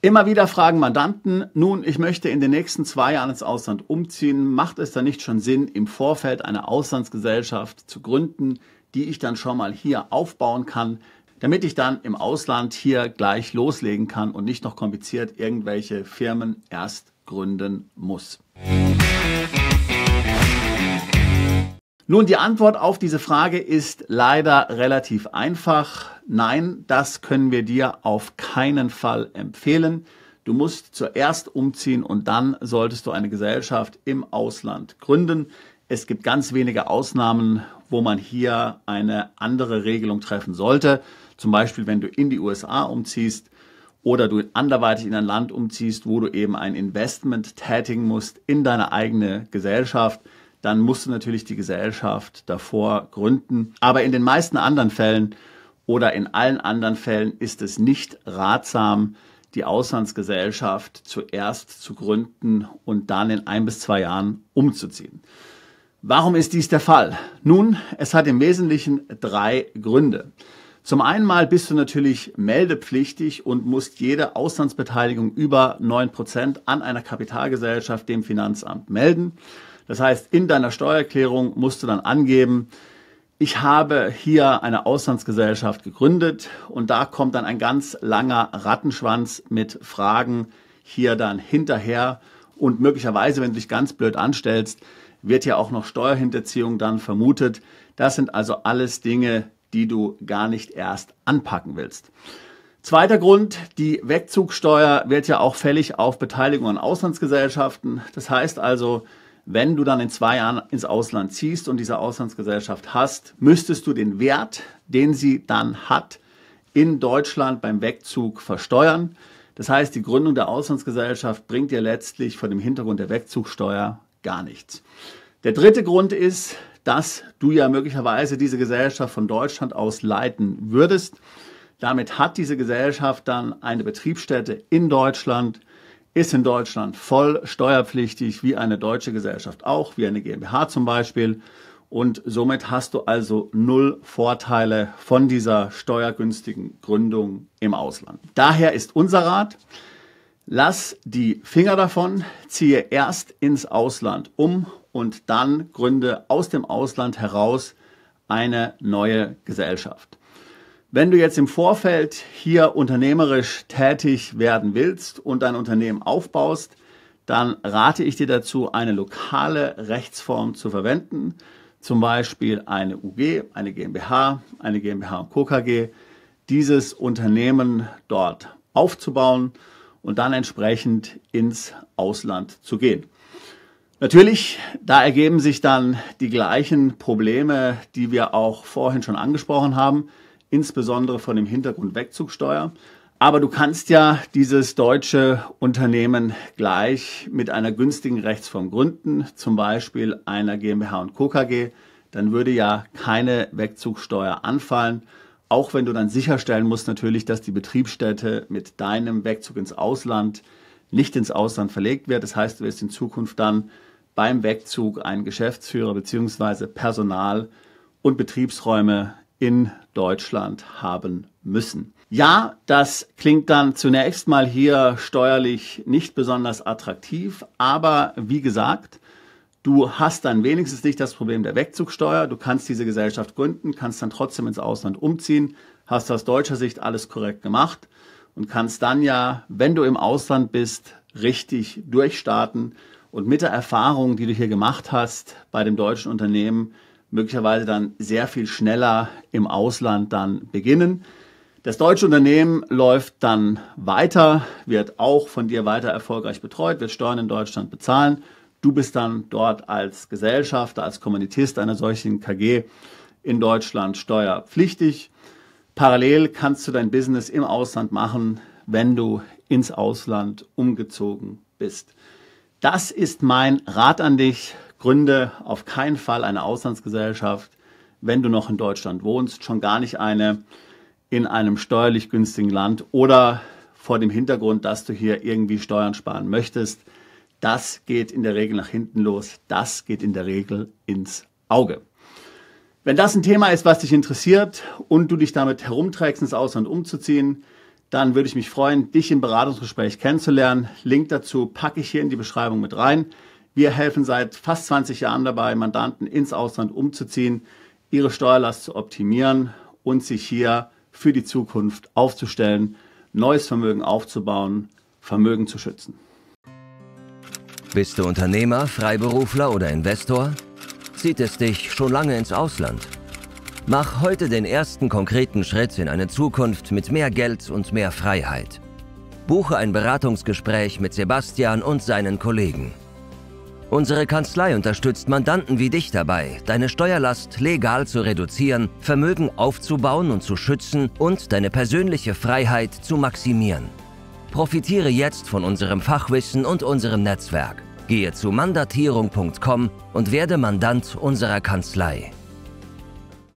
Immer wieder fragen Mandanten, nun, ich möchte in den nächsten 2 Jahren ins Ausland umziehen. Macht es da nicht schon Sinn, im Vorfeld eine Auslandsgesellschaft zu gründen, die ich dann schon mal hier aufbauen kann, damit ich dann im Ausland hier gleich loslegen kann und nicht noch kompliziert irgendwelche Firmen erst gründen muss? Nun, die Antwort auf diese Frage ist leider relativ einfach. Nein, das können wir dir auf keinen Fall empfehlen. Du musst zuerst umziehen und dann solltest du eine Gesellschaft im Ausland gründen. Es gibt ganz wenige Ausnahmen, wo man hier eine andere Regelung treffen sollte. Zum Beispiel, wenn du in die USA umziehst oder du anderweitig in ein Land umziehst, wo du eben ein Investment tätigen musst in deine eigene Gesellschaft. Dann musst du natürlich die Gesellschaft davor gründen. Aber in den meisten anderen Fällen oder in allen anderen Fällen ist es nicht ratsam, die Auslandsgesellschaft zuerst zu gründen und dann in 1 bis 2 Jahren umzuziehen. Warum ist dies der Fall? Nun, es hat im Wesentlichen 3 Gründe. Zum einen mal bist du natürlich meldepflichtig und musst jede Auslandsbeteiligung über 9% an einer Kapitalgesellschaft dem Finanzamt melden. Das heißt, in deiner Steuererklärung musst du dann angeben, ich habe hier eine Auslandsgesellschaft gegründet und da kommt dann ein ganz langer Rattenschwanz mit Fragen hier dann hinterher und möglicherweise, wenn du dich ganz blöd anstellst, wird ja auch noch Steuerhinterziehung dann vermutet. Das sind also alles Dinge, die du gar nicht erst anpacken willst. Zweiter Grund, die Wegzugsteuer wird ja auch fällig auf Beteiligung an Auslandsgesellschaften. Das heißt also, wenn du dann in 2 Jahren ins Ausland ziehst und diese Auslandsgesellschaft hast, müsstest du den Wert, den sie dann hat, in Deutschland beim Wegzug versteuern. Das heißt, die Gründung der Auslandsgesellschaft bringt dir letztlich vor dem Hintergrund der Wegzugsteuer gar nichts. Der dritte Grund ist, dass du ja möglicherweise diese Gesellschaft von Deutschland aus leiten würdest. Damit hat diese Gesellschaft dann eine Betriebsstätte in Deutschland, ist in Deutschland voll steuerpflichtig, wie eine deutsche Gesellschaft auch, wie eine GmbH zum Beispiel. Und somit hast du also 0 Vorteile von dieser steuergünstigen Gründung im Ausland. Daher ist unser Rat, lass die Finger davon, ziehe erst ins Ausland um und dann gründe aus dem Ausland heraus eine neue Gesellschaft. Wenn du jetzt im Vorfeld hier unternehmerisch tätig werden willst und dein Unternehmen aufbaust, dann rate ich dir dazu, eine lokale Rechtsform zu verwenden, zum Beispiel eine UG, eine GmbH und Co. KG, dieses Unternehmen dort aufzubauen und dann entsprechend ins Ausland zu gehen. Natürlich, da ergeben sich dann die gleichen Probleme, die wir auch vorhin schon angesprochen haben, insbesondere von dem Hintergrund Wegzugsteuer. Aber du kannst ja dieses deutsche Unternehmen gleich mit einer günstigen Rechtsform gründen, zum Beispiel einer GmbH und Co. KG. Dann würde ja keine Wegzugsteuer anfallen, auch wenn du dann sicherstellen musst natürlich, dass die Betriebsstätte mit deinem Wegzug ins Ausland nicht ins Ausland verlegt wird. Das heißt, du wirst in Zukunft dann beim Wegzug einen Geschäftsführer bzw. Personal und Betriebsräume in Deutschland haben müssen. Ja, das klingt dann zunächst mal hier steuerlich nicht besonders attraktiv, aber wie gesagt, du hast dann wenigstens nicht das Problem der Wegzugsteuer. Du kannst diese Gesellschaft gründen, kannst dann trotzdem ins Ausland umziehen, hast aus deutscher Sicht alles korrekt gemacht und kannst dann ja, wenn du im Ausland bist, richtig durchstarten und mit der Erfahrung, die du hier gemacht hast bei dem deutschen Unternehmen, möglicherweise dann sehr viel schneller im Ausland dann beginnen. Das deutsche Unternehmen läuft dann weiter, wird auch von dir weiter erfolgreich betreut, wird Steuern in Deutschland bezahlen. Du bist dann dort als Gesellschafter, als Kommanditist einer solchen KG in Deutschland steuerpflichtig. Parallel kannst du dein Business im Ausland machen, wenn du ins Ausland umgezogen bist. Das ist mein Rat an dich. Gründe auf keinen Fall eine Auslandsgesellschaft, wenn du noch in Deutschland wohnst, schon gar nicht eine in einem steuerlich günstigen Land oder vor dem Hintergrund, dass du hier irgendwie Steuern sparen möchtest. Das geht in der Regel nach hinten los, das geht in der Regel ins Auge. Wenn das ein Thema ist, was dich interessiert und du dich damit herumträgst, ins Ausland umzuziehen, dann würde ich mich freuen, dich im Beratungsgespräch kennenzulernen. Link dazu packe ich hier in die Beschreibung mit rein. Wir helfen seit fast 20 Jahren dabei, Mandanten ins Ausland umzuziehen, ihre Steuerlast zu optimieren und sich hier für die Zukunft aufzustellen, neues Vermögen aufzubauen, Vermögen zu schützen. Bist du Unternehmer, Freiberufler oder Investor? Zieht es dich schon lange ins Ausland? Mach heute den ersten konkreten Schritt in eine Zukunft mit mehr Geld und mehr Freiheit. Buche ein Beratungsgespräch mit Sebastian und seinen Kollegen. Unsere Kanzlei unterstützt Mandanten wie dich dabei, deine Steuerlast legal zu reduzieren, Vermögen aufzubauen und zu schützen und deine persönliche Freiheit zu maximieren. Profitiere jetzt von unserem Fachwissen und unserem Netzwerk. Gehe zu mandatierung.com und werde Mandant unserer Kanzlei.